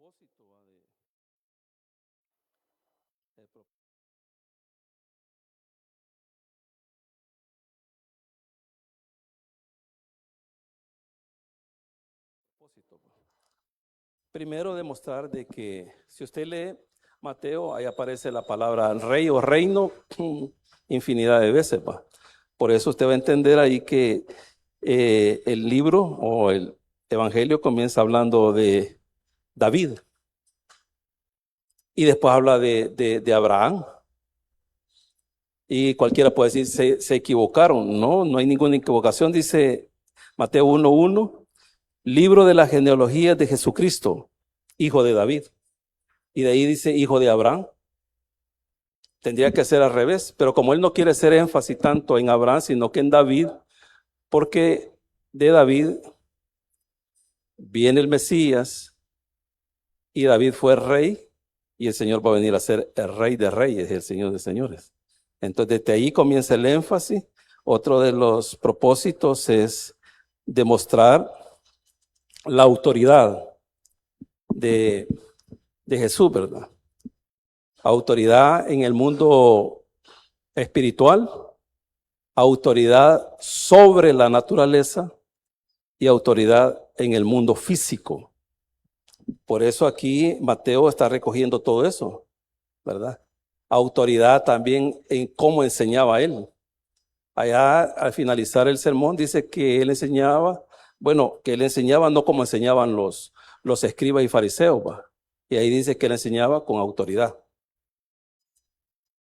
propósito primero demostrar de que si usted lee Mateo, ahí aparece la palabra rey o reino infinidad de veces. Por eso usted va a entender ahí que el libro o el evangelio comienza hablando de David y después habla de Abraham. Y cualquiera puede decir, se equivocaron. No hay ninguna equivocación. Dice Mateo 1:1, libro de la genealogía de Jesucristo, hijo de David. Y de ahí dice hijo de Abraham. Tendría que ser al revés, pero como él no quiere hacer énfasis tanto en Abraham, sino que en David, porque de David viene el Mesías y David fue rey y el Señor va a venir a ser el rey de reyes y el Señor de señores. Entonces desde ahí comienza el énfasis. Otro de los propósitos es demostrar la autoridad de Jesús, ¿verdad? Autoridad en el mundo espiritual, autoridad sobre la naturaleza y autoridad en el mundo físico. Por eso aquí Mateo está recogiendo todo eso, ¿verdad? Autoridad también en cómo enseñaba él. Allá al finalizar el sermón dice que él enseñaba, que él enseñaba no como enseñaban los escribas y fariseos, y ahí dice que él enseñaba con autoridad.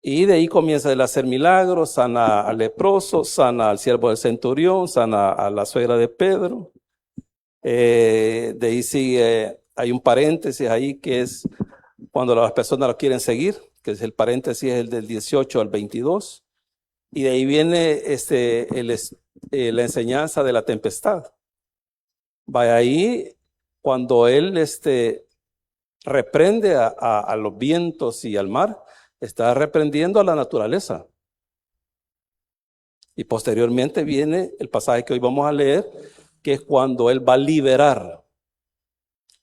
Y de ahí comienza a hacer milagros, sana al leproso, sana al siervo del centurión, sana a la suegra de Pedro. De ahí sigue, hay un paréntesis ahí que es cuando las personas lo quieren seguir, que es el paréntesis es el del 18 al 22. Y de ahí viene la enseñanza de la tempestad. Vaya ahí cuando él reprende a los vientos y al mar, está reprendiendo a la naturaleza. Y posteriormente viene el pasaje que hoy vamos a leer, que es cuando él va a liberar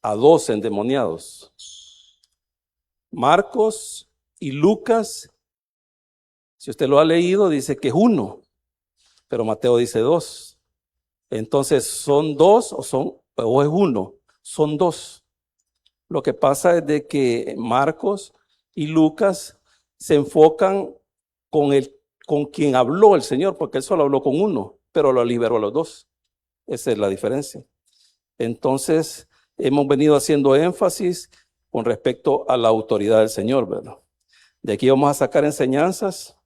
a 2 endemoniados. Marcos y Lucas, si usted lo ha leído, dice que es 1, pero Mateo dice 2. Entonces, ¿son 2 o es 1? Son 2. Lo que pasa es de que Marcos y Lucas se enfocan con quien habló el Señor, porque él solo habló con 1, pero lo liberó a los 2. Esa es la diferencia. Entonces, hemos venido haciendo énfasis con respecto a la autoridad del Señor, ¿verdad? De aquí vamos a sacar enseñanzas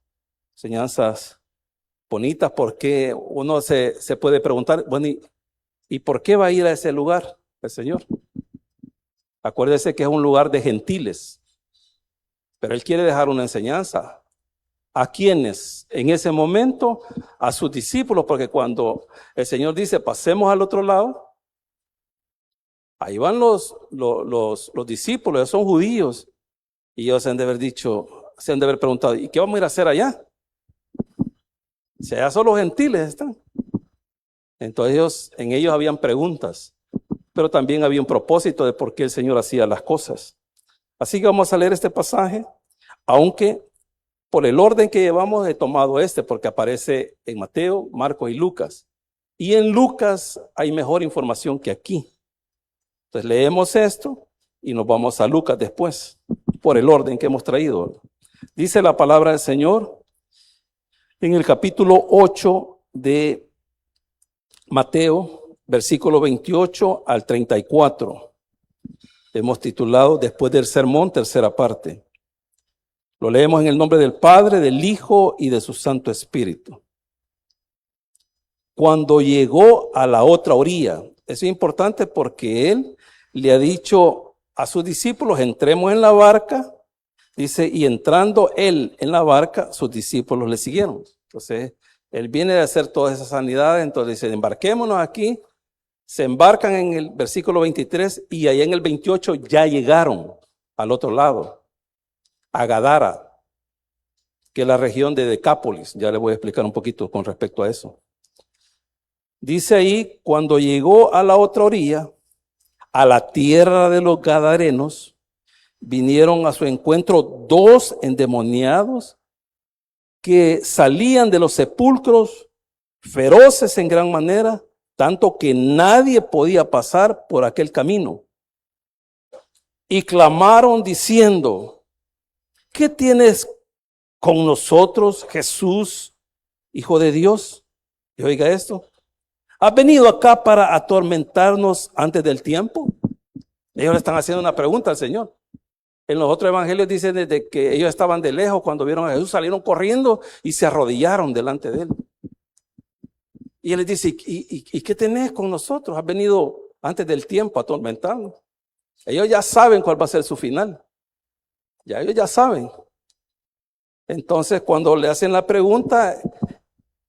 bonitas, porque uno se puede preguntar, ¿y por qué va a ir a ese lugar el Señor? Acuérdese que es un lugar de gentiles, pero Él quiere dejar una enseñanza. ¿A quiénes? En ese momento, a sus discípulos, porque cuando el Señor dice, pasemos al otro lado, ahí van los discípulos, ellos son judíos, y ellos se han de haber preguntado, ¿y qué vamos a ir a hacer allá? Si allá solo gentiles están. Entonces en ellos habían preguntas, pero también había un propósito de por qué el Señor hacía las cosas. Así que vamos a leer este pasaje, aunque por el orden que llevamos he tomado porque aparece en Mateo, Marcos y Lucas. Y en Lucas hay mejor información que aquí. Entonces leemos esto y nos vamos a Lucas después, por el orden que hemos traído. Dice la palabra del Señor en el capítulo 8 de Mateo, versículo 28 al 34. Hemos titulado Después del sermón, tercera parte. Lo leemos en el nombre del Padre, del Hijo y de su Santo Espíritu. Cuando llegó a la otra orilla, eso es importante porque él le ha dicho a sus discípulos, entremos en la barca, dice, y entrando él en la barca, sus discípulos le siguieron. Entonces, él viene de hacer todas esas sanidades, entonces dice, embarquémonos aquí, se embarcan en el versículo 23 y allá en el 28 ya llegaron al otro lado, a Gadara, que es la región de Decápolis. Ya le voy a explicar un poquito con respecto a eso. Dice ahí, cuando llegó a la otra orilla, a la tierra de los Gadarenos, vinieron a su encuentro 2 endemoniados que salían de los sepulcros, feroces en gran manera, tanto que nadie podía pasar por aquel camino. Y clamaron diciendo: ¿qué tienes con nosotros, Jesús, Hijo de Dios? Y oiga esto: ¿has venido acá para atormentarnos antes del tiempo? Ellos le están haciendo una pregunta al Señor. En los otros evangelios dicen desde que ellos estaban de lejos, cuando vieron a Jesús, salieron corriendo y se arrodillaron delante de él. Y él les dice: ¿Y qué tenés con nosotros? ¿Has venido antes del tiempo a atormentarnos? Ellos ya saben cuál va a ser su final. Ellos ya saben. Entonces, cuando le hacen la pregunta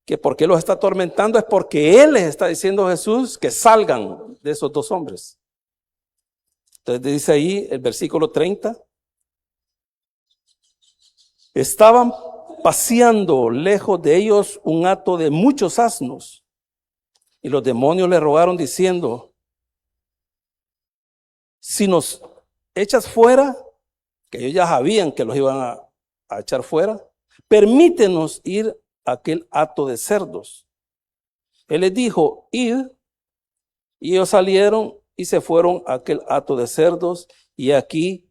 que por qué los está atormentando, es porque él les está diciendo a Jesús que salgan de esos 2 hombres. Entonces dice ahí el versículo 30. Estaban paseando lejos de ellos un hato de muchos asnos, y los demonios le rogaron diciendo: si nos echas fuera, que ellos ya sabían que los iban a echar fuera, permítenos ir a aquel hato de cerdos. Él les dijo: id. Y ellos salieron y se fueron a aquel hato de cerdos, y aquí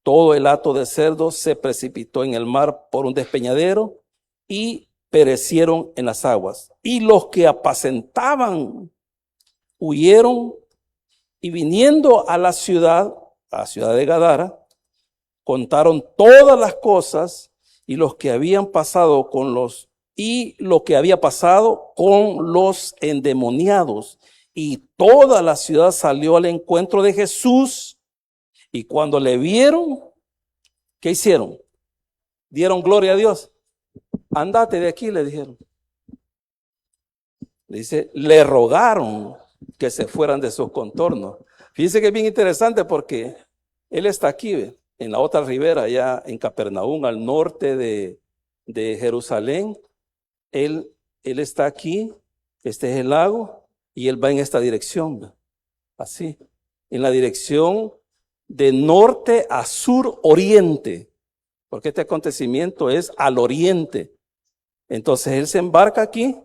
todo el hato de cerdos se precipitó en el mar por un despeñadero y perecieron en las aguas. Y los que apacentaban huyeron, y viniendo a la ciudad de Gadara, contaron todas las cosas y lo que había pasado con los endemoniados. Y toda la ciudad salió al encuentro de Jesús, y cuando le vieron, ¿qué hicieron? Dieron gloria a Dios. Andate de aquí, le dijeron. Dice, le rogaron que se fueran de sus contornos. Fíjense que es bien interesante porque él está aquí, en la otra ribera, allá en Capernaum, al norte de Jerusalén. Él está aquí, este es el lago, y él va en esta dirección, así, en la dirección de norte a sur oriente, porque este acontecimiento es al oriente. Entonces él se embarca aquí,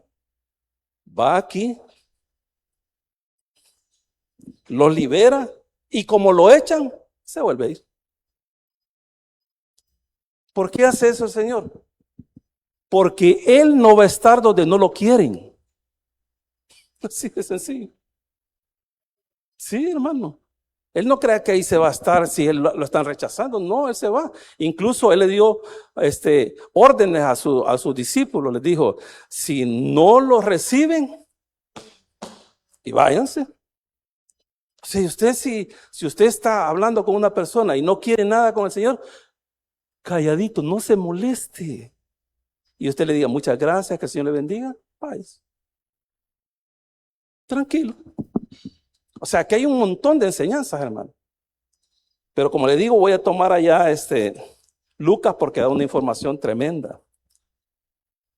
va aquí, los libera, y como lo echan, se vuelve a ir. ¿Por qué hace eso el Señor? Porque él no va a estar donde no lo quieren. Así de sencillo. Sí, hermano. Él no cree que ahí se va a estar si él lo están rechazando. No, él se va. Incluso él le dio órdenes a sus discípulos. Les dijo: si no lo reciben, y váyanse. Si usted está hablando con una persona y no quiere nada con el Señor, calladito, no se moleste. Y usted le diga: muchas gracias, que el Señor le bendiga, váyase. Tranquilo. O sea, que hay un montón de enseñanzas, hermano. Pero como le digo, voy a tomar allá Lucas, porque da una información tremenda.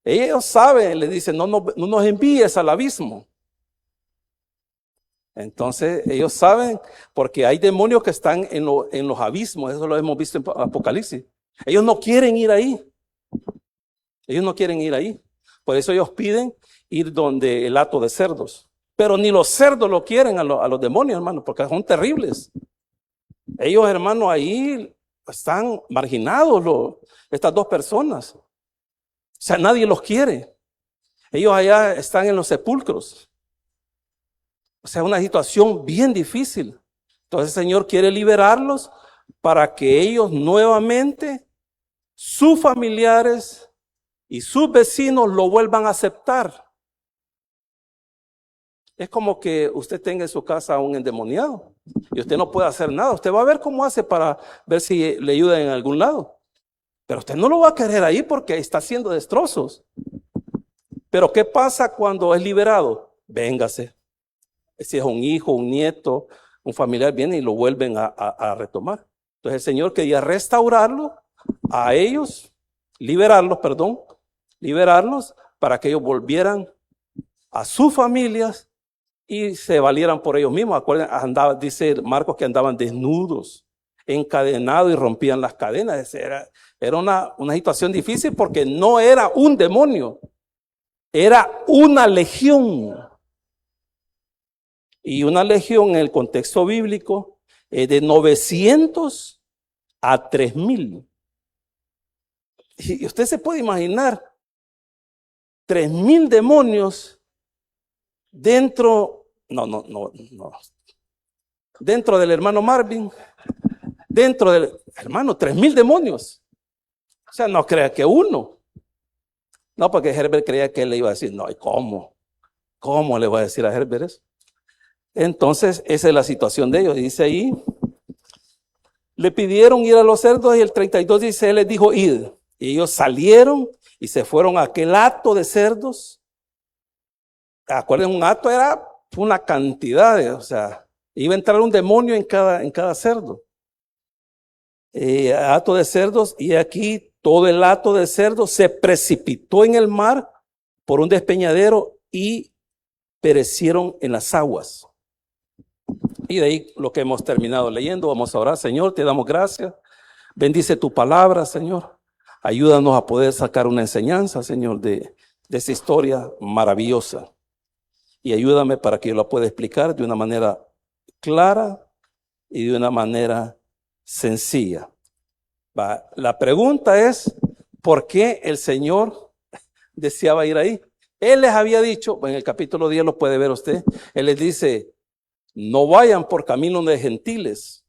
Ellos saben, le dicen: no nos envíes al abismo. Entonces ellos saben, porque hay demonios que están en los abismos. Eso lo hemos visto en Apocalipsis. Ellos no quieren ir ahí. Ellos no quieren ir ahí. Por eso ellos piden ir donde el hato de cerdos. Pero ni los cerdos lo quieren a los demonios, hermano, porque son terribles. Ellos, hermano, ahí están marginados estas 2 personas. O sea, nadie los quiere. Ellos allá están en los sepulcros. O sea, una situación bien difícil. Entonces el Señor quiere liberarlos para que ellos nuevamente, sus familiares y sus vecinos lo vuelvan a aceptar. Es como que usted tenga en su casa a un endemoniado y usted no puede hacer nada. Usted va a ver cómo hace para ver si le ayuda en algún lado. Pero usted no lo va a querer ahí porque está haciendo destrozos. Pero ¿qué pasa cuando es liberado? Véngase. Si es un hijo, un nieto, un familiar, viene y lo vuelven a retomar. Entonces el Señor quería restaurarlo a ellos, liberarlos para que ellos volvieran a sus familias y se valieran por ellos mismos. Acuérdense, dice Marcos que andaban desnudos, encadenados y rompían las cadenas. Era una situación difícil porque no era un demonio, era una legión. Y una legión en el contexto bíblico es de 900 a 3000. Y usted se puede imaginar 3000 demonios dentro, dentro del hermano Marvin, dentro del hermano, 3000 demonios. O sea, no crea que uno. No, porque Herbert creía que él le iba a decir, no, ¿y cómo? ¿Cómo le voy a decir a Herbert eso? Entonces, esa es la situación de ellos. Dice ahí, le pidieron ir a los cerdos y el 32 dice, él les dijo, id. Y ellos salieron y se fueron a aquel hato de cerdos. Acuérdense, un hato era una cantidad, o sea, iba a entrar un demonio en cada cerdo. Hato de cerdos, y aquí todo el hato de cerdos se precipitó en el mar por un despeñadero y perecieron en las aguas. Y de ahí lo que hemos terminado leyendo, vamos a orar. Señor, te damos gracias. Bendice tu palabra, Señor. Ayúdanos a poder sacar una enseñanza, Señor, de esta historia maravillosa. Y ayúdame para que yo la pueda explicar de una manera clara y de una manera sencilla. La pregunta es, ¿por qué el Señor deseaba ir ahí? Él les había dicho, en el capítulo 10 lo puede ver usted, Él les dice, no vayan por camino de gentiles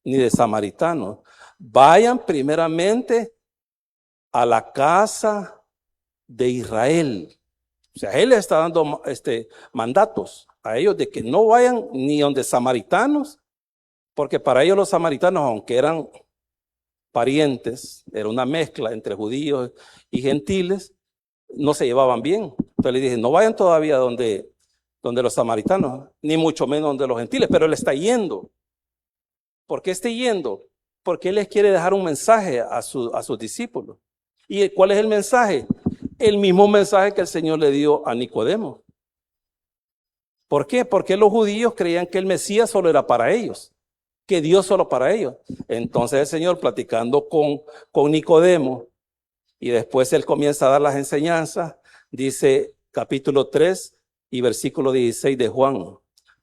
ni de samaritanos, vayan primeramente a la casa de Israel. O sea, Él les está dando mandatos a ellos de que no vayan ni donde samaritanos, porque para ellos los samaritanos, aunque eran parientes, era una mezcla entre judíos y gentiles, no se llevaban bien. Entonces le dije, no vayan todavía donde los samaritanos, ni mucho menos donde los gentiles, pero Él está yendo. ¿Por qué está yendo? Porque Él les quiere dejar un mensaje a sus discípulos. ¿Y cuál es el mensaje? El mismo mensaje que el Señor le dio a Nicodemo. ¿Por qué? Porque los judíos creían que el Mesías solo era para ellos, que Dios solo para ellos. Entonces el Señor, platicando con Nicodemo, y después Él comienza a dar las enseñanzas, dice capítulo 3 y versículo 16 de Juan.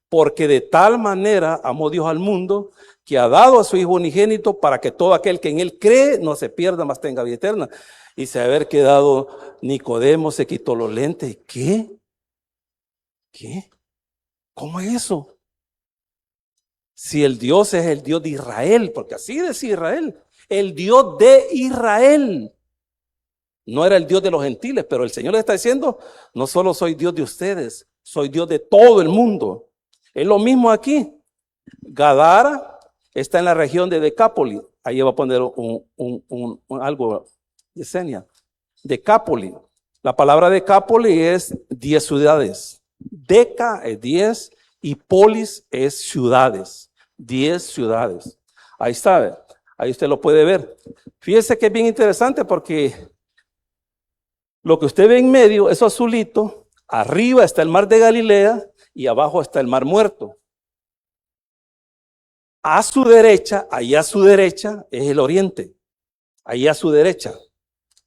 Porque de tal manera amó Dios al mundo, que ha dado a su Hijo unigénito para que todo aquel que en Él cree no se pierda, mas tenga vida eterna. Y se haber quedado Nicodemo, se quitó los lentes. ¿Qué? ¿Cómo es eso? Si el Dios es el Dios de Israel, porque así decía Israel, el Dios de Israel. No era el Dios de los gentiles, pero el Señor le está diciendo, no solo soy Dios de ustedes, soy Dios de todo el mundo. Es lo mismo aquí. Gadara está en la región de Decápolis. Ahí va a poner algo de seña. Decápolis. La palabra Decápolis es 10 ciudades. Deca es 10 y polis es ciudades. 10 ciudades. Ahí está. Ahí usted lo puede ver. Fíjese que es bien interesante porque lo que usted ve en medio, eso azulito, arriba está el mar de Galilea y abajo está el mar muerto. A su derecha, ahí a su derecha es el oriente, ahí a su derecha.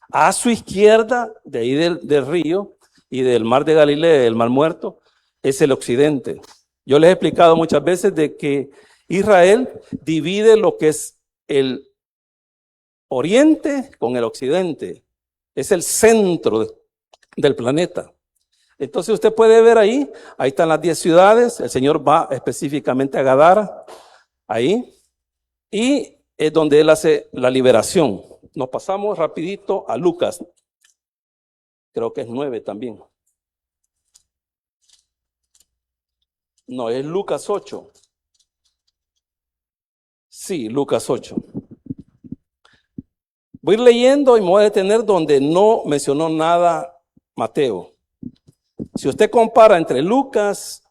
A su izquierda, de ahí del río y del mar de Galilea, el mar muerto, es el occidente. Yo les he explicado muchas veces de que Israel divide lo que es el oriente con el occidente. Es el centro del planeta. Entonces usted puede ver ahí están las 10 ciudades, el Señor va específicamente a Gadara, ahí, y es donde Él hace la liberación. Nos pasamos rapidito a Lucas, creo que es 9 también. No, es Lucas 8. Sí, Lucas 8. Voy a ir leyendo y me voy a detener donde no mencionó nada Mateo. Si usted compara entre Lucas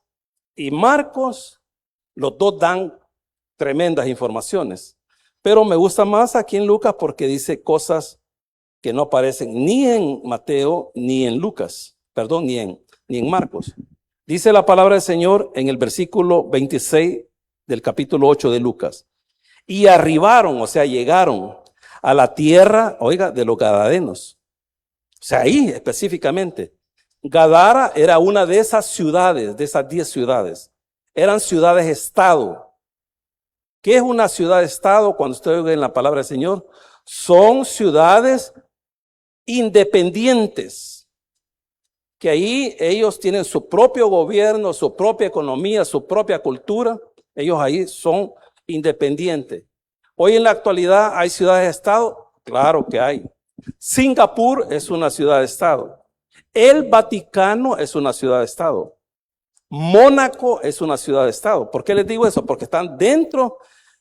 y Marcos, los dos dan tremendas informaciones. Pero me gusta más aquí en Lucas porque dice cosas que no aparecen ni en Mateo ni en Lucas. Perdón, ni en Marcos. Dice la palabra del Señor en el versículo 26 del capítulo 8 de Lucas. Y arribaron, o sea, llegaron a la tierra, oiga, de los Gadarenos. O sea, ahí específicamente. Gadara era una de esas ciudades, de esas 10 ciudades. Eran ciudades-estado. ¿Qué es una ciudad-estado? Cuando usted oye en la palabra del Señor, son ciudades independientes. Que ahí ellos tienen su propio gobierno, su propia economía, su propia cultura. Ellos ahí son independientes. Hoy en la actualidad hay ciudades-estado, claro que hay. Singapur es una ciudad-estado. El Vaticano es una ciudad-estado. Mónaco es una ciudad-estado. ¿Por qué les digo eso? Porque están dentro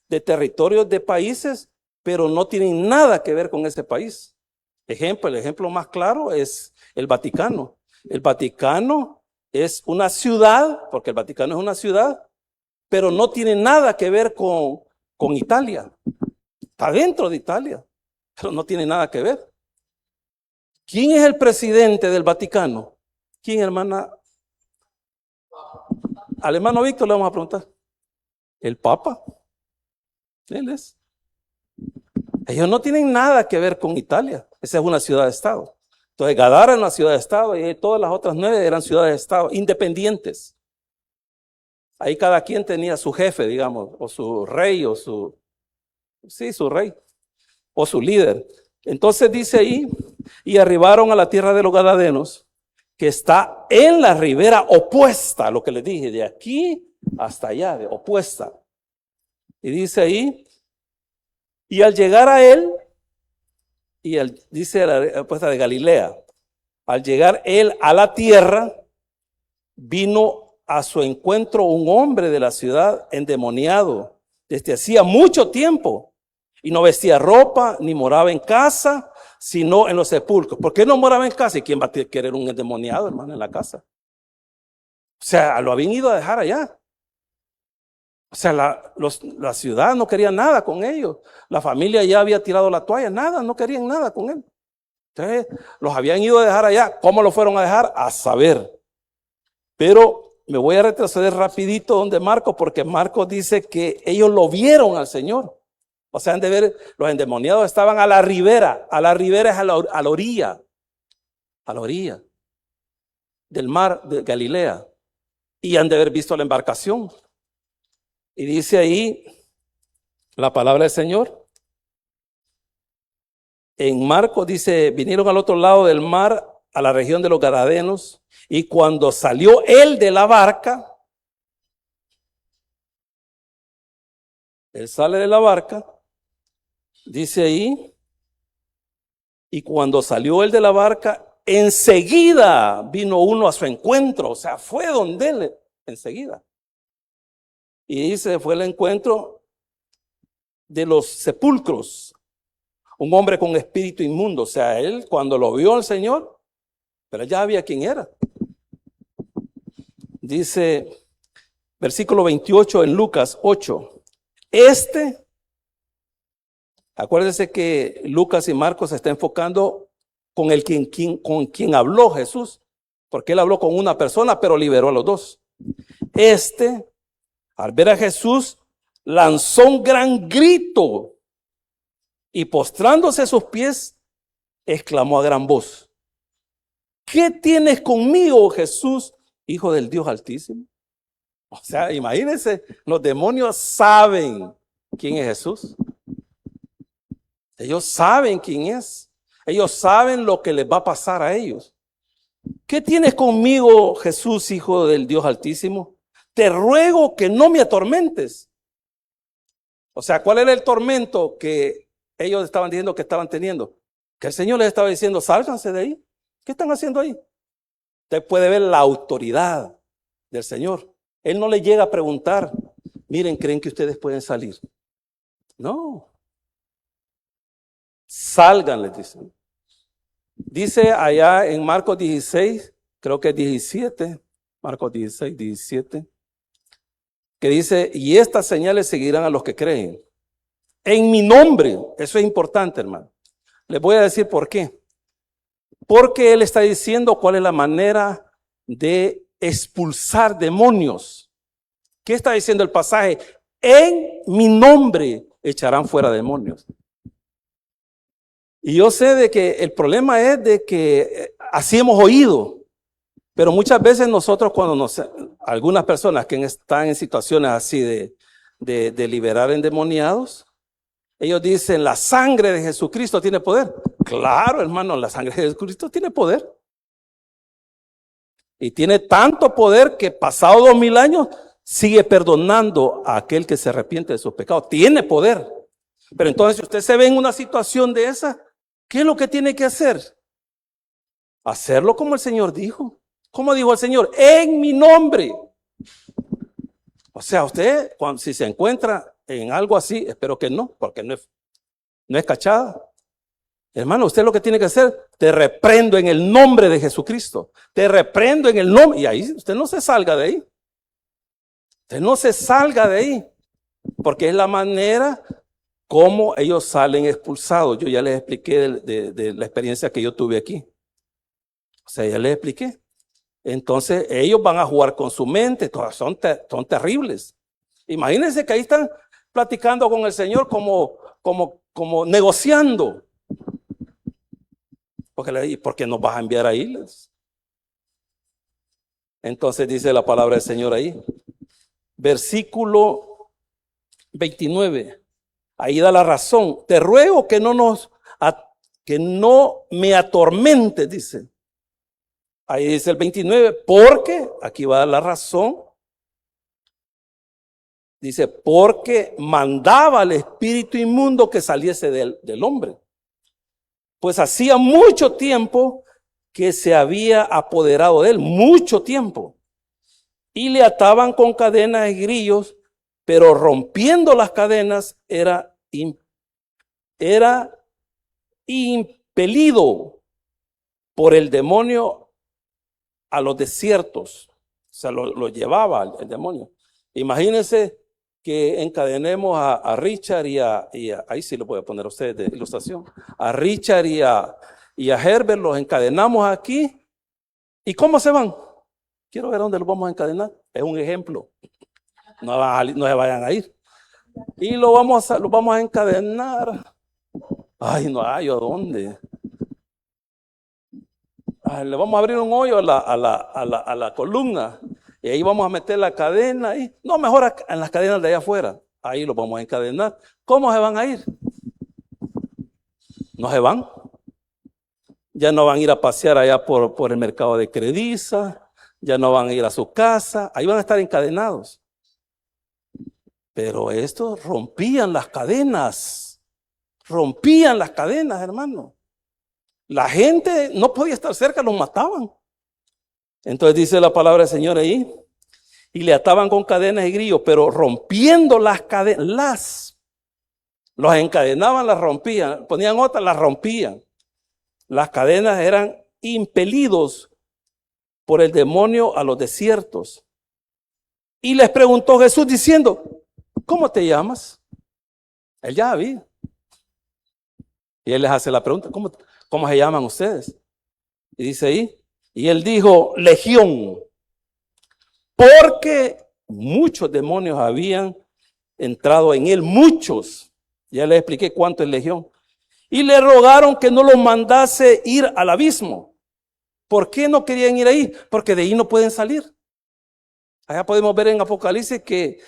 de territorios de países, pero no tienen nada que ver con ese país. El ejemplo más claro es el Vaticano. El Vaticano es una ciudad, porque el Vaticano es una ciudad, pero no tiene nada que ver con Italia. Está dentro de Italia, pero no tiene nada que ver. ¿Quién es el presidente del Vaticano? ¿Quién, hermana? Al hermano Víctor le vamos a preguntar. El Papa. Él es. Ellos no tienen nada que ver con Italia. Esa es una ciudad-estado. Entonces, Gadara es una ciudad-estado y todas las otras 9 eran ciudades-estado independientes. Ahí cada quien tenía su jefe, digamos, o su rey, o su rey, o su líder. Entonces dice ahí, y arribaron a la tierra de los Gadarenos, que está en la ribera opuesta, lo que les dije, de aquí hasta allá, de opuesta. Y dice ahí, y al llegar a él, dice la opuesta de Galilea, al llegar él a la tierra, vino a su encuentro un hombre de la ciudad endemoniado desde hacía mucho tiempo, y no vestía ropa, ni moraba en casa, sino en los sepulcros. ¿Por qué no moraba en casa? ¿Y quién va a querer un endemoniado, hermano, en la casa? O sea, lo habían ido a dejar allá. O sea, la ciudad no quería nada con ellos. La familia ya había tirado la toalla, nada, no querían nada con él. Entonces, los habían ido a dejar allá. ¿Cómo lo fueron a dejar? A saber. Pero me voy a retroceder rapidito donde Marcos, porque Marcos dice que ellos lo vieron al Señor. O sea, han de ver, los endemoniados estaban a la ribera. A la ribera es a la orilla del mar de Galilea. Y han de haber visto la embarcación. Y dice ahí la palabra del Señor. En Marcos dice, vinieron al otro lado del mar, a la región de los Gadarenos, y cuando salió él de la barca, él sale de la barca, dice ahí, y cuando salió él de la barca, enseguida vino uno a su encuentro, o sea, fue donde él, enseguida. Y dice, fue el encuentro de los sepulcros, un hombre con espíritu inmundo, o sea, él cuando lo vio al Señor, pero ya sabía quién era. Dice, versículo 28 en Lucas 8, acuérdense que Lucas y Marcos se está enfocando con quien habló Jesús, porque él habló con una persona, pero liberó a los dos. Al ver a Jesús, lanzó un gran grito y postrándose a sus pies, exclamó a gran voz: ¿qué tienes conmigo, Jesús, Hijo del Dios Altísimo? O sea, imagínense, los demonios saben quién es Jesús. Ellos saben quién es. Ellos saben lo que les va a pasar a ellos. ¿Qué tienes conmigo, Jesús, Hijo del Dios Altísimo? Te ruego que no me atormentes. O sea, ¿cuál era el tormento que ellos estaban diciendo que estaban teniendo? Que el Señor les estaba diciendo, sálganse de ahí. ¿Qué están haciendo ahí? Usted puede ver la autoridad del Señor. Él no le llega a preguntar, miren, ¿creen que ustedes pueden salir? No. Salgan, les dicen. Dice allá en Marcos 16, creo que es 17, Marcos 16, 17, que dice, y estas señales seguirán a los que creen. En mi nombre, eso es importante, hermano. Les voy a decir por qué. Porque él está diciendo cuál es la manera de expulsar demonios. ¿Qué está diciendo el pasaje? En mi nombre echarán fuera demonios. Y yo sé de que el problema es de que así hemos oído, pero muchas veces nosotros algunas personas que están en situaciones así de liberar endemoniados, ellos dicen, la sangre de Jesucristo tiene poder. Claro, hermano, la sangre de Jesucristo tiene poder. Y tiene tanto poder que pasado 2000 años sigue perdonando a aquel que se arrepiente de sus pecados. Tiene poder. Pero entonces, si usted se ve en una situación de esa, ¿qué es lo que tiene que hacer? Hacerlo como el Señor dijo. ¿Cómo dijo el Señor? En mi nombre. O sea, usted, si se encuentra en algo así, espero que no, porque no es cachada. Hermano, usted lo que tiene que hacer, te reprendo en el nombre de Jesucristo. Te reprendo en el nombre. Y ahí usted no se salga de ahí. Usted no se salga de ahí. Porque es la manera como ellos salen expulsados. Yo ya les expliqué de la experiencia que yo tuve aquí. O sea, ya les expliqué. Entonces, ellos van a jugar con su mente. Todas son terribles. Imagínense que ahí están platicando con el Señor como negociando. ¿Por qué nos vas a enviar ahí? Entonces dice la palabra del Señor ahí. Versículo 29. Ahí da la razón. Te ruego que no me atormentes, dice. Ahí dice el 29, porque, aquí va a dar la razón. Dice, porque mandaba al espíritu inmundo que saliese del hombre. Pues hacía mucho tiempo que se había apoderado de él, mucho tiempo. Y le ataban con cadenas y grillos, pero rompiendo las cadenas era impelido por el demonio a los desiertos. O sea, lo llevaba el demonio. Imagínense que encadenemos a Richard ahí sí lo voy a poner a ustedes de ilustración, a Richard y a Herbert, los encadenamos aquí. ¿Y cómo se van? Quiero ver dónde los vamos a encadenar. Es un ejemplo. No se vayan a ir. Y lo vamos a encadenar. Ay, no hay a dónde. Le vamos a abrir un hoyo a la columna. Y ahí vamos a meter la cadena ahí. No, mejor en las cadenas de allá afuera. Ahí los vamos a encadenar. ¿Cómo se van a ir? No se van. Ya no van a ir a pasear allá por el mercado de Crediza. Ya no van a ir a su casa. Ahí van a estar encadenados. Pero estos rompían las cadenas. Rompían las cadenas, hermano. La gente no podía estar cerca, los mataban. Entonces dice la palabra del Señor ahí, y le ataban con cadenas y grillos, pero rompiendo las cadenas, los encadenaban, las rompían, ponían otras, las rompían. Las cadenas eran impelidos por el demonio a los desiertos. Y les preguntó Jesús diciendo, ¿cómo te llamas? Él ya sabía. Y él les hace la pregunta, ¿cómo se llaman ustedes? Y dice ahí, y él dijo, Legión, porque muchos demonios habían entrado en él, muchos. Ya les expliqué cuánto es Legión. Y le rogaron que no los mandase ir al abismo. ¿Por qué no querían ir ahí? Porque de ahí no pueden salir. Allá podemos ver en Apocalipsis que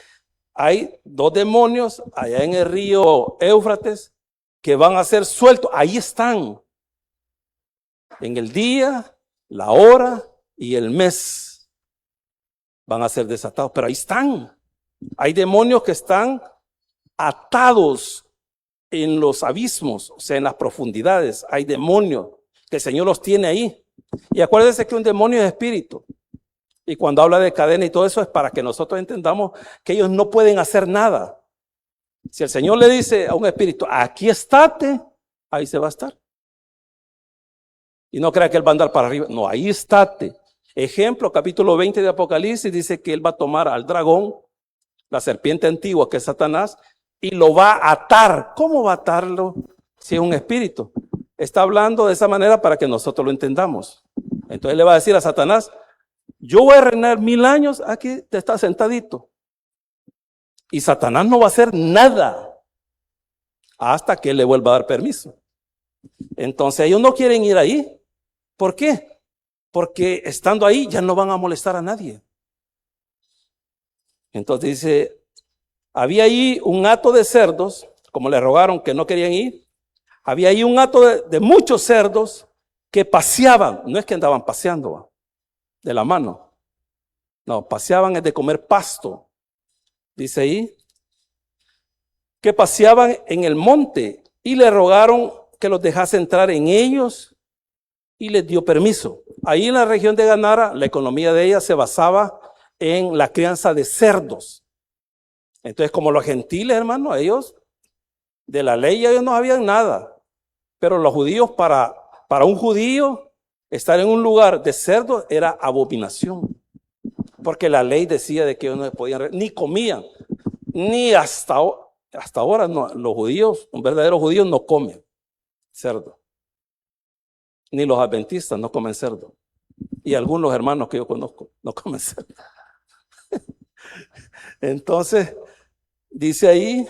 hay 2 demonios allá en el río Éufrates que van a ser sueltos. Ahí están. En el día, la hora y el mes van a ser desatados, pero ahí están. Hay demonios que están atados en los abismos, o sea, en las profundidades. Hay demonios que el Señor los tiene ahí. Y acuérdense que un demonio es espíritu. Y cuando habla de cadena y todo eso es para que nosotros entendamos que ellos no pueden hacer nada. Si el Señor le dice a un espíritu, aquí estate, ahí se va a estar. Y no crea que él va a andar para arriba. No, ahí estate. Ejemplo, capítulo 20 de Apocalipsis dice que él va a tomar al dragón, la serpiente antigua que es Satanás, y lo va a atar. ¿Cómo va a atarlo si es un espíritu? Está hablando de esa manera para que nosotros lo entendamos. Entonces le va a decir a Satanás, Yo voy a reinar 1000 años, aquí te está sentadito. Y Satanás no va a hacer nada hasta que él le vuelva a dar permiso. Entonces ellos no quieren ir ahí. ¿Por qué? Porque estando ahí ya no van a molestar a nadie. Entonces dice, había ahí un hato de cerdos, como le rogaron que no querían ir. Había ahí un hato de muchos cerdos que paseaban. No es que andaban paseando de la mano. No, paseaban es de comer pasto. Dice ahí, que paseaban en el monte y le rogaron que los dejase entrar en ellos y les dio permiso. Ahí en la región de Gadara, la economía de ella se basaba en la crianza de cerdos. Entonces, como los gentiles, hermano, ellos, de la ley ellos no sabían nada. Pero los judíos, para un judío, estar en un lugar de cerdos era abominación. Porque la ley decía de que ellos no podían, ni comían, ni hasta ahora no, los judíos, un verdadero judío no comen cerdo. Ni los adventistas no comen cerdo. Y algunos hermanos que yo conozco no comen cerdo. Entonces, dice ahí,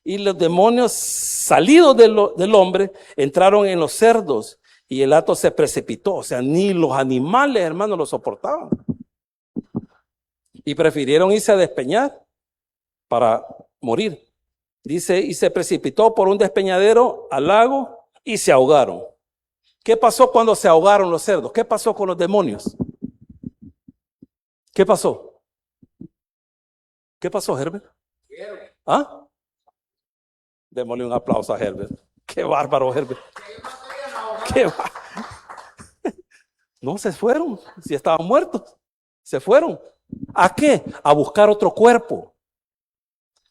y los demonios salidos del hombre entraron en los cerdos y el hato se precipitó. O sea, ni los animales, hermanos, lo soportaban. Y prefirieron irse a despeñar para morir. Dice, y se precipitó por un despeñadero al lago y se ahogaron. ¿Qué pasó cuando se ahogaron los cerdos? ¿Qué pasó con los demonios? ¿Qué pasó? ¿Qué pasó, Herbert? ¿Ah? Démosle un aplauso a Herbert. Qué bárbaro, Herbert. Qué bárbaro. No, se fueron. Si estaban muertos, se fueron. ¿A qué? A buscar otro cuerpo.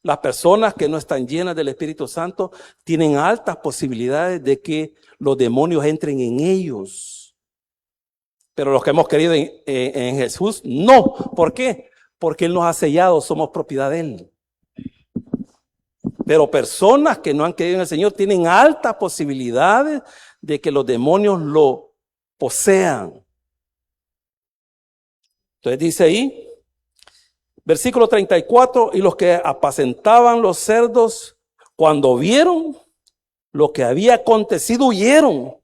Las personas que no están llenas del Espíritu Santo tienen altas posibilidades de que los demonios entren en ellos. Pero los que hemos creído en Jesús, no. ¿Por qué? Porque Él nos ha sellado, somos propiedad de Él. Pero personas que no han creído en el Señor tienen altas posibilidades de que los demonios lo posean. Entonces dice ahí, versículo 34, y los que apacentaban los cerdos, cuando vieron lo que había acontecido, huyeron.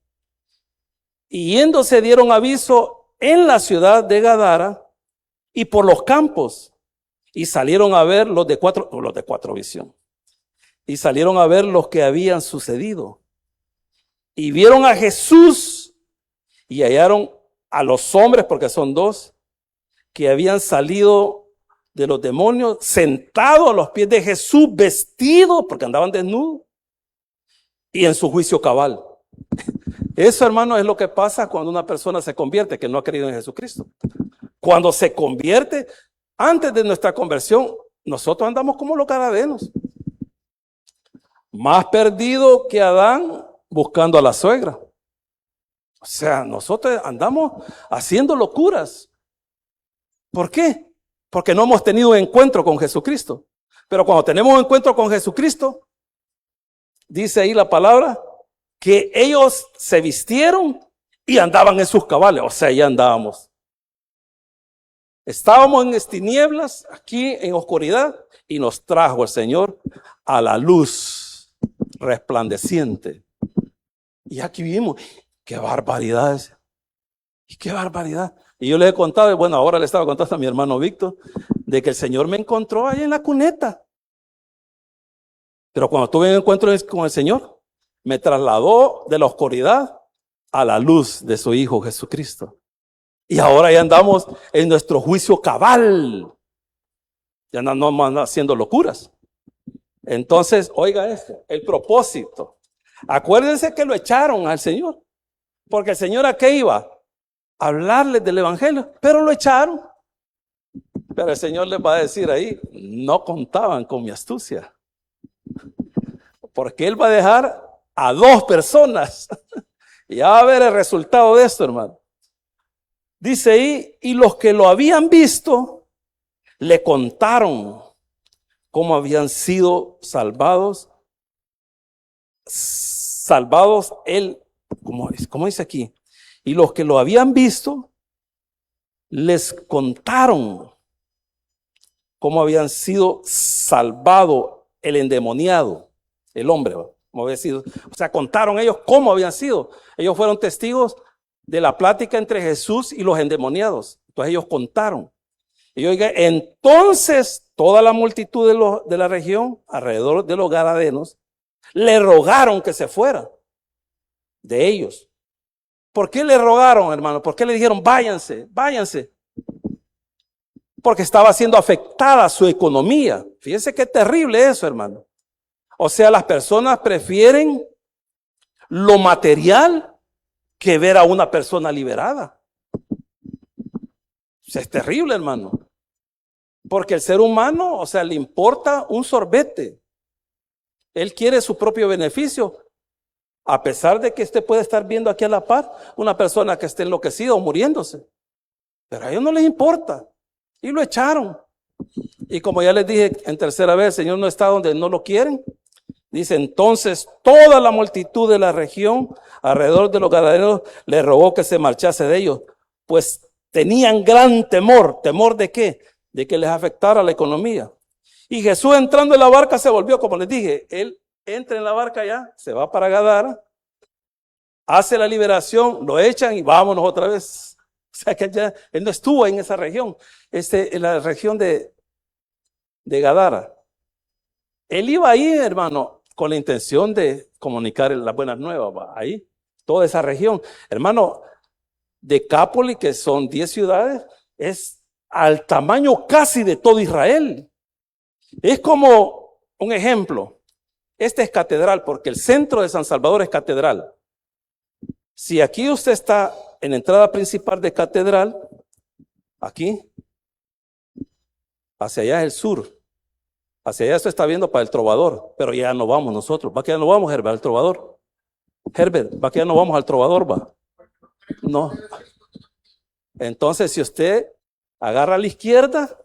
Y yéndose dieron aviso en la ciudad de Gadara y por los campos. Y salieron a ver los de cuatro visión. Y salieron a ver los que habían sucedido. Y vieron a Jesús y hallaron a los hombres, porque son dos, que habían salido de los demonios, sentados a los pies de Jesús, vestidos, porque andaban desnudos, y en su juicio cabal. Eso, hermano, es lo que pasa cuando una persona se convierte, que no ha creído en Jesucristo. Cuando se convierte, antes de nuestra conversión, nosotros andamos como los gadarenos. Más perdido que Adán buscando a la suegra. O sea, nosotros andamos haciendo locuras. ¿Por qué? Porque no hemos tenido un encuentro con Jesucristo. Pero cuando tenemos un encuentro con Jesucristo, dice ahí la palabra, que ellos se vistieron y andaban en sus cabales. O sea, ya andábamos. Estábamos en tinieblas, aquí en oscuridad, y nos trajo el Señor a la luz resplandeciente. Y aquí vimos, qué barbaridad es. Y qué barbaridad. Y yo le he contado, bueno, ahora le estaba contando a mi hermano Víctor, de que el Señor me encontró ahí en la cuneta. Pero cuando tuve un encuentro con el Señor, me trasladó de la oscuridad a la luz de su Hijo Jesucristo. Y ahora ya andamos en nuestro juicio cabal. Ya no andamos haciendo locuras. Entonces, oiga esto, el propósito. Acuérdense que lo echaron al Señor. Porque el Señor, ¿a qué iba? A hablarles del Evangelio, pero lo echaron. Pero el Señor les va a decir ahí, no contaban con mi astucia. Porque Él va a dejar a dos personas. Y ya va a ver el resultado de esto, hermano. Dice ahí, y los que lo habían visto, le contaron cómo habían sido salvados él, como dice aquí, y los que lo habían visto, les contaron cómo habían sido salvado el endemoniado, el hombre, cómo había sido. O sea, contaron ellos cómo habían sido. Ellos fueron testigos de la plática entre Jesús y los endemoniados. Entonces ellos contaron. Y oiga, entonces toda la multitud de la región, alrededor de los Gadarenos, le rogaron que se fuera de ellos. ¿Por qué le rogaron, hermano? ¿Por qué le dijeron váyanse, váyanse? Porque estaba siendo afectada su economía. Fíjense qué terrible eso, hermano. O sea, las personas prefieren lo material que ver a una persona liberada. O sea, es terrible, hermano. Porque el ser humano, o sea, le importa un sorbete. Él quiere su propio beneficio. A pesar de que usted puede estar viendo aquí a la par una persona que esté enloquecida o muriéndose. Pero a ellos no les importa. Y lo echaron. Y como ya les dije en tercera vez, el Señor no está donde no lo quieren. Dice, entonces toda la multitud de la región alrededor de los Gadarenos le rogó que se marchase de ellos. Pues tenían gran temor. ¿Temor de qué? De que les afectara la economía. Y Jesús entrando en la barca se volvió, como les dije, él entra en la barca ya, se va para Gadara, hace la liberación, lo echan y vámonos otra vez. O sea que ya él no estuvo en esa región, en la región de Gadara. Él iba ahí, hermano, con la intención de comunicar las buenas nuevas, ahí, toda esa región. Hermano, Decápolis, que son 10 ciudades, es al tamaño casi de todo Israel. Es como un ejemplo. Este es catedral, porque el centro de San Salvador es catedral. Si aquí usted está en la entrada principal de catedral, aquí, hacia allá es el sur. Hacia allá usted está viendo para el Trovador, pero ya no vamos nosotros. ¿Va que ya no vamos, Herbert, al Trovador? Herbert, ¿va que ya no vamos al Trovador, va? No. Entonces, si usted agarra a la izquierda,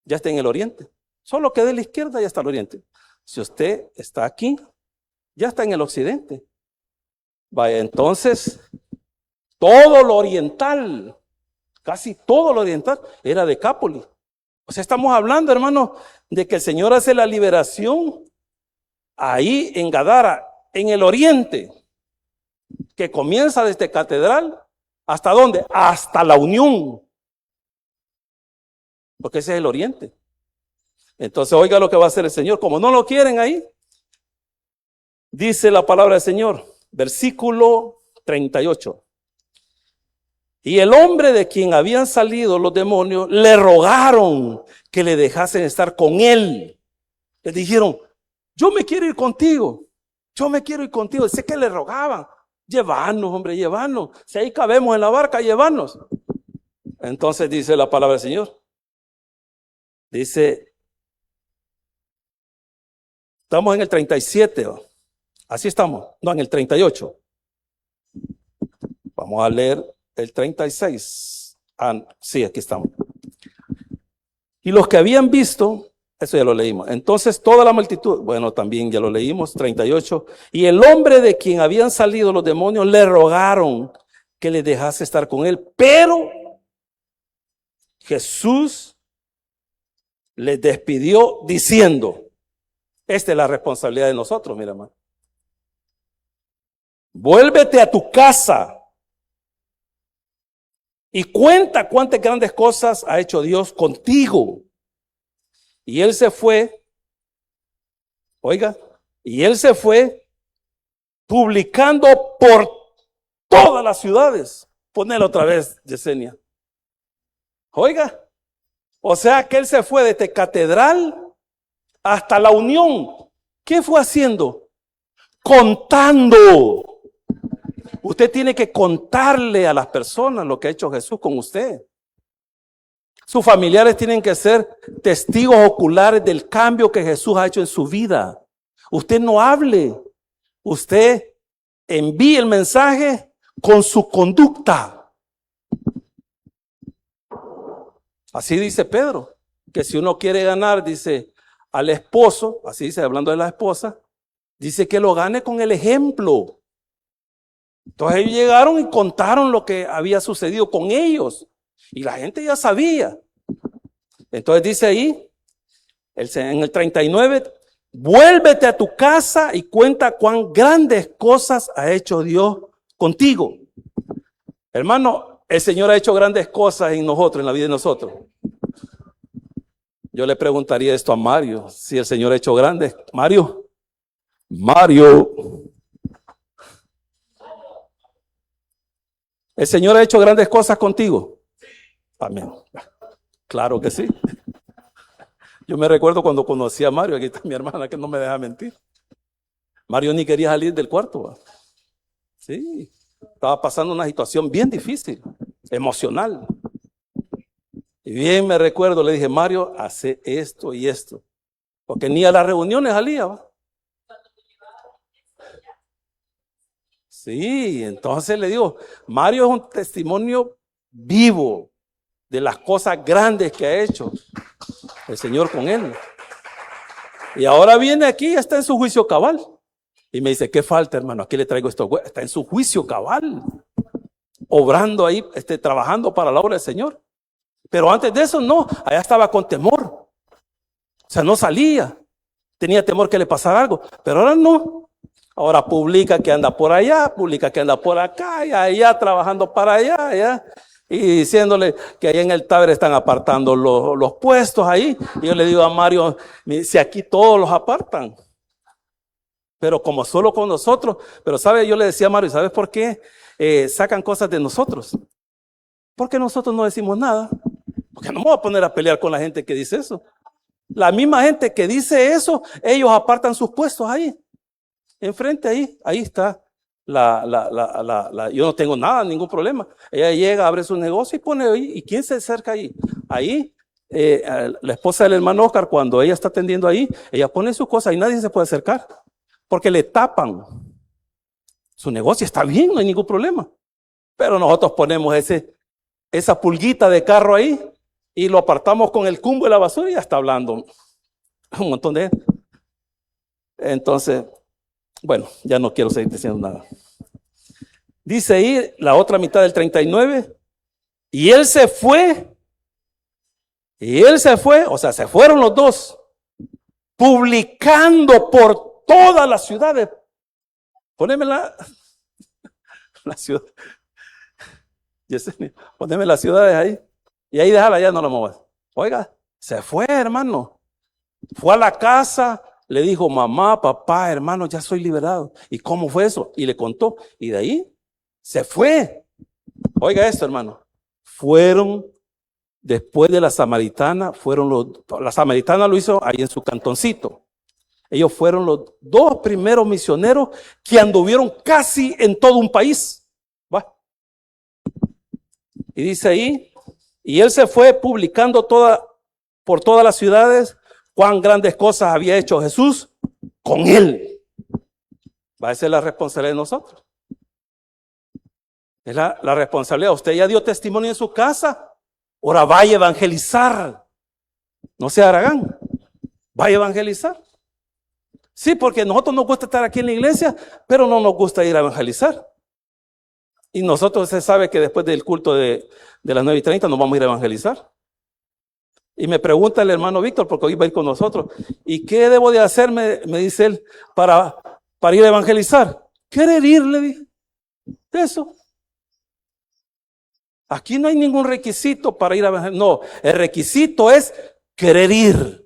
ya está en el oriente. Solo que de la izquierda ya está el oriente. Si usted está aquí, ya está en el occidente. Vaya, entonces, todo lo oriental, casi todo lo oriental, era Decápolis. O sea, estamos hablando, hermano, de que el Señor hace la liberación ahí en Gadara, en el oriente, que comienza desde Catedral, ¿hasta dónde? Hasta la Unión. Porque ese es el oriente. Entonces, oiga lo que va a hacer el Señor. Como no lo quieren ahí, dice la palabra del Señor, versículo 38. Y el hombre de quien habían salido los demonios, le rogaron que le dejasen estar con él. Le dijeron, yo me quiero ir contigo. Yo me quiero ir contigo. Sé que le rogaban. Llevarnos, hombre, llevarnos. Si ahí cabemos en la barca, llevarnos. Entonces dice la palabra del Señor. Dice, estamos en el 37, ¿o? Así estamos, no, en el 38. Vamos a leer el 36. Sí, aquí estamos. Y los que habían visto, eso ya lo leímos. Entonces toda la multitud, bueno, también ya lo leímos, 38. Y el hombre de quien habían salido los demonios le rogaron que le dejase estar con él. Pero Jesús les despidió diciendo, esta es la responsabilidad de nosotros, mira, hermano. Vuélvete a tu casa y cuenta cuántas grandes cosas ha hecho Dios contigo. Y él se fue, oiga, y él se fue publicando por todas las ciudades. Ponelo otra vez, Yesenia. Oiga, o sea que él se fue desde Catedral hasta la Unión. ¿Qué fue haciendo? Contando. Usted tiene que contarle a las personas lo que ha hecho Jesús con usted. Sus familiares tienen que ser testigos oculares del cambio que Jesús ha hecho en su vida. Usted no hable, usted envíe el mensaje con su conducta. Así dice Pedro, que si uno quiere ganar, dice, al esposo, así dice, hablando de la esposa, dice que lo gane con el ejemplo. Entonces ellos llegaron y contaron lo que había sucedido con ellos. Y la gente ya sabía. Entonces dice ahí, en el 39, vuélvete a tu casa y cuenta cuán grandes cosas ha hecho Dios contigo. Hermano, el Señor ha hecho grandes cosas en nosotros, en la vida de nosotros. Yo le preguntaría esto a Mario, si el Señor ha hecho grandes. Mario, ¿el Señor ha hecho grandes cosas contigo? Amén. Claro que sí. Yo me recuerdo cuando conocí a Mario, aquí está mi hermana que no me deja mentir. Mario ni quería salir del cuarto. ¿Va? Sí, estaba pasando una situación bien difícil, emocional. Y bien me recuerdo, le dije, Mario, hace esto y esto. Porque ni a las reuniones salía. ¿Va? Sí, entonces le digo, Mario es un testimonio vivo de las cosas grandes que ha hecho el Señor con él. Y ahora viene aquí y está en su juicio cabal. Y me dice, ¿qué falta, hermano? Aquí le traigo esto. Está en su juicio cabal. Obrando ahí, trabajando para la obra del Señor. Pero antes de eso, no. Allá estaba con temor. O sea, no salía. Tenía temor que le pasara algo. Pero ahora no. Ahora publica que anda por allá, publica que anda por acá, y allá trabajando para allá. Y diciéndole que allá en el Taber están apartando los puestos ahí. Y yo le digo a Mario, si aquí todos los apartan. Pero como solo con nosotros. Pero sabe, yo le decía a Mario, ¿sabes por qué sacan cosas de nosotros? Porque nosotros no decimos nada. Porque no me voy a poner a pelear con la gente que dice eso. La misma gente que dice eso, ellos apartan sus puestos ahí. Enfrente ahí está. Yo no tengo nada, ningún problema. Ella llega, abre su negocio y pone ahí. ¿Y quién se acerca ahí? Ahí, la esposa del hermano Oscar, cuando ella está atendiendo ahí, ella pone sus cosas y nadie se puede acercar. Porque le tapan. Su negocio está bien, no hay ningún problema. Pero nosotros ponemos esa pulguita de carro ahí y lo apartamos con el cumbo de la basura y ya está hablando un montón de gente. Entonces, bueno, ya no quiero seguir diciendo nada. Dice ahí la otra mitad del 39, y él se fue, o sea, se fueron los dos, publicando por todas las ciudades. Poneme la ciudad. Poneme las ciudades ahí. Y ahí déjala, ya no la muevas. Oiga, se fue, hermano. Fue a la casa, le dijo, mamá, papá, hermano, ya soy liberado. ¿Y cómo fue eso? Y le contó. Y de ahí se fue. Oiga esto, hermano. Fueron, después de la samaritana, la samaritana lo hizo ahí en su cantoncito. Ellos fueron los dos primeros misioneros que anduvieron casi en todo un país. ¿Va? Y dice ahí, y él se fue publicando por todas las ciudades cuán grandes cosas había hecho Jesús con él. Va a ser la responsabilidad de nosotros. Es la responsabilidad. Usted ya dio testimonio en su casa. Ahora vaya a evangelizar. No sea Aragán. Vaya a evangelizar. Sí, porque a nosotros nos gusta estar aquí en la iglesia, pero no nos gusta ir a evangelizar. Y nosotros se sabe que después del culto de las 9:30 nos vamos a ir a evangelizar. Y me pregunta el hermano Víctor, porque hoy va a ir con nosotros, ¿y qué debo de hacer, me dice él, para ir a evangelizar? ¿Querer ir? Le dije. Eso. Aquí no hay ningún requisito para ir a evangelizar. No, el requisito es querer ir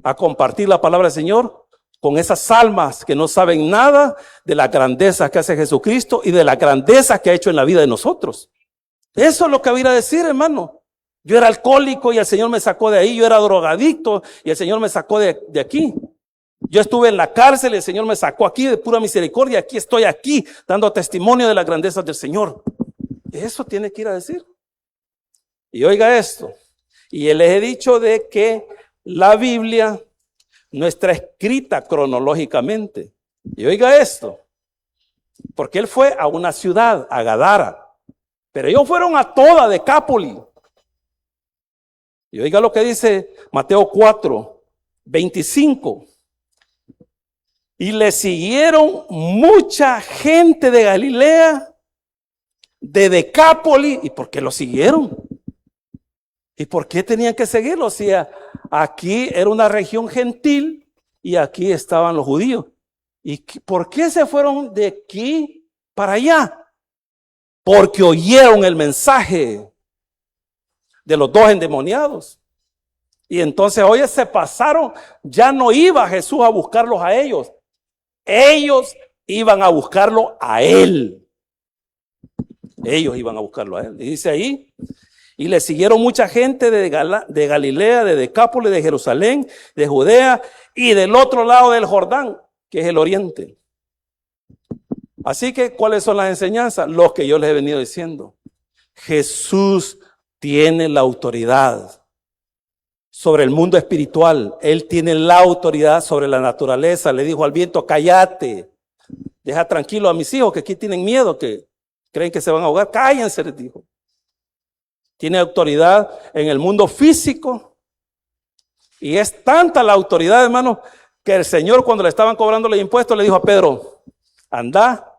a compartir la palabra del Señor con esas almas que no saben nada de la grandeza que hace Jesucristo y de la grandeza que ha hecho en la vida de nosotros. Eso es lo que voy a ir a decir, hermano. Yo era alcohólico y el Señor me sacó de ahí. Yo era drogadicto y el Señor me sacó de aquí. Yo estuve en la cárcel y el Señor me sacó aquí de pura misericordia. Aquí estoy aquí dando testimonio de la grandeza del Señor. Eso tiene que ir a decir. Y oiga esto. Y les he dicho de que la Biblia no está escrita cronológicamente. Y oiga esto. Porque él fue a una ciudad, a Gadara. Pero ellos fueron a toda Decápolis. Y oiga lo que dice Mateo 4:25. Y le siguieron mucha gente de Galilea, de Decápolis. ¿Y por qué lo siguieron? ¿Y por qué tenían que seguirlo? O sea, aquí era una región gentil y aquí estaban los judíos. ¿Y por qué se fueron de aquí para allá? Porque oyeron el mensaje de los dos endemoniados. Y entonces, oye, se pasaron, ya no iba Jesús a buscarlos a ellos. Ellos iban a buscarlo a él. Ellos iban a buscarlo a él. Y dice ahí, y le siguieron mucha gente de Galilea, de Decápolis, de Jerusalén, de Judea y del otro lado del Jordán, que es el oriente. Así que, ¿cuáles son las enseñanzas? Los que yo les he venido diciendo. Jesús tiene la autoridad sobre el mundo espiritual. Él tiene la autoridad sobre la naturaleza. Le dijo al viento, cállate, deja tranquilo a mis hijos que aquí tienen miedo, que creen que se van a ahogar. Cállense, les dijo. Tiene autoridad en el mundo físico. Y es tanta la autoridad, hermano, que el Señor, cuando le estaban cobrando los impuestos, le dijo a Pedro, anda,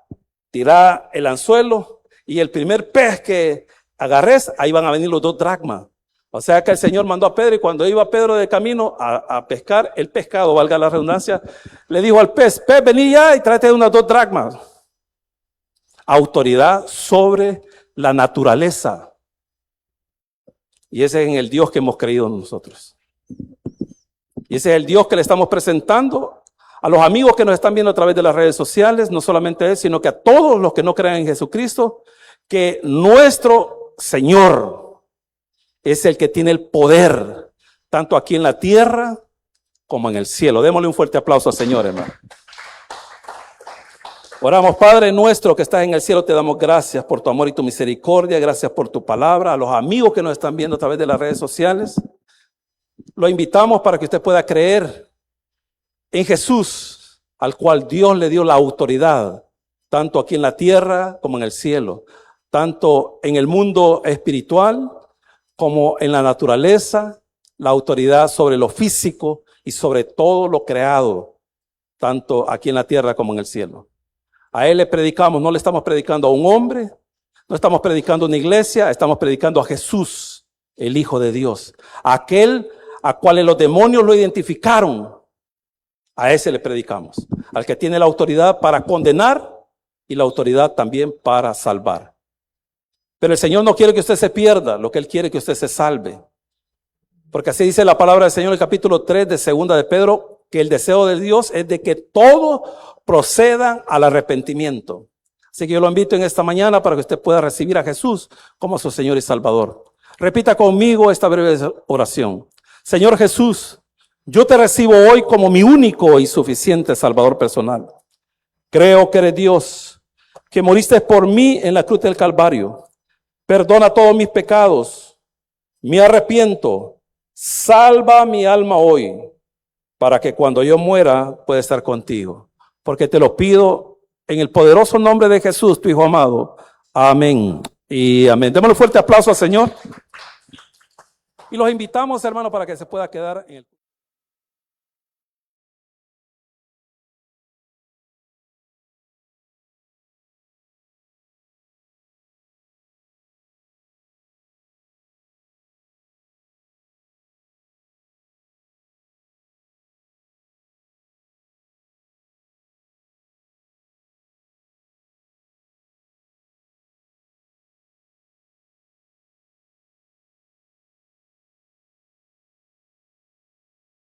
tira el anzuelo y el primer pez que agarres, ahí van a venir los 2 dracmas. O sea que el Señor mandó a Pedro, y cuando iba Pedro de camino a pescar el pescado, valga la redundancia, le dijo al pez, pez, vení ya y tráete unas 2 dracmas. Autoridad sobre la naturaleza. Y ese es en el Dios que hemos creído nosotros. Y ese es el Dios que le estamos presentando a los amigos que nos están viendo a través de las redes sociales, no solamente a él, sino que a todos los que no crean en Jesucristo, que nuestro Señor es el que tiene el poder, tanto aquí en la tierra como en el cielo. Démosle un fuerte aplauso al Señor, hermano. Oramos, Padre nuestro que estás en el cielo, te damos gracias por tu amor y tu misericordia, gracias por tu palabra. A los amigos que nos están viendo a través de las redes sociales, lo invitamos para que usted pueda creer en Jesús, al cual Dios le dio la autoridad, tanto aquí en la tierra como en el cielo, tanto en el mundo espiritual como en la naturaleza, la autoridad sobre lo físico y sobre todo lo creado, tanto aquí en la tierra como en el cielo. A Él le predicamos, no le estamos predicando a un hombre, no estamos predicando a una iglesia, estamos predicando a Jesús, el Hijo de Dios, aquel a cual los demonios lo identificaron. A ese le predicamos, al que tiene la autoridad para condenar y la autoridad también para salvar. Pero el Señor no quiere que usted se pierda, lo que Él quiere es que usted se salve. Porque así dice la palabra del Señor en el capítulo 3 de segunda de Pedro, que el deseo de Dios es de que todos procedan al arrepentimiento. Así que yo lo invito en esta mañana para que usted pueda recibir a Jesús como su Señor y Salvador. Repita conmigo esta breve oración. Señor Jesús, yo te recibo hoy como mi único y suficiente Salvador personal. Creo que eres Dios, que moriste por mí en la cruz del Calvario. Perdona todos mis pecados. Me arrepiento. Salva mi alma hoy, para que cuando yo muera pueda estar contigo. Porque te lo pido en el poderoso nombre de Jesús, tu Hijo amado. Amén. Y amén. Démosle un fuerte aplauso al Señor. Y los invitamos, hermanos, para que se pueda quedar en el